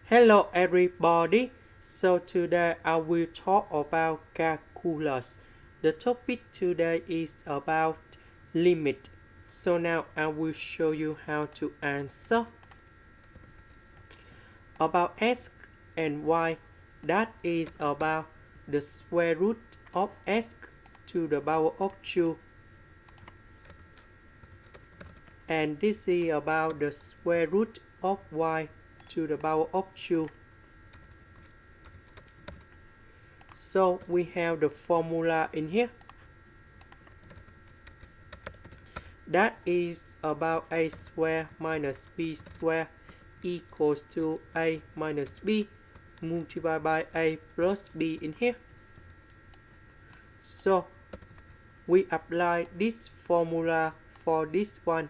Hello everybody. So today I will talk about calculus. The topic today is about limit. So now I will show you how to answer about x and y. That is about the square root of x to the power of 2. And this is about the square root of y to the power of 2. So we have the formula in here. That is about a square minus b square equals to a minus b multiplied by a plus b in here. So we apply this formula for this one.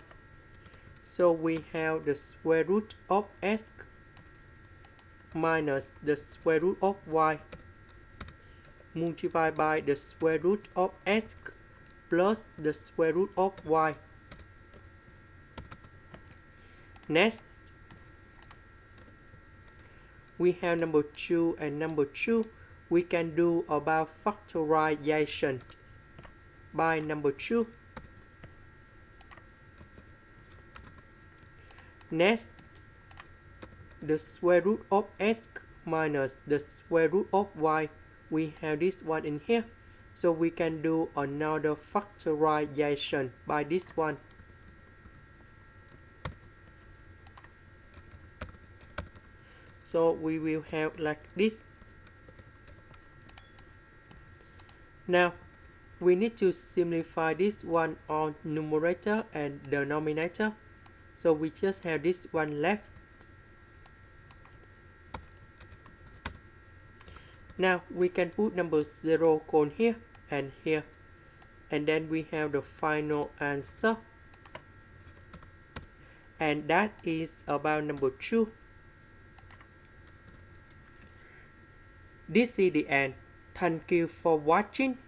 So we have the square root of x minus the square root of y multiplied by the square root of x plus the square root of y. Next, we have number 2 and number 2. We can do about factorization by number 2. Next, the square root of x minus the square root of y. We have this one in here. So we can do another factorization by this one. So we will have like this. Now we need to simplify this one on numerator and denominator. So we just have this one left. Now we can put number 0 colon here and here. And then we have the final answer. And that is about number 2. This is the end. Thank you for watching.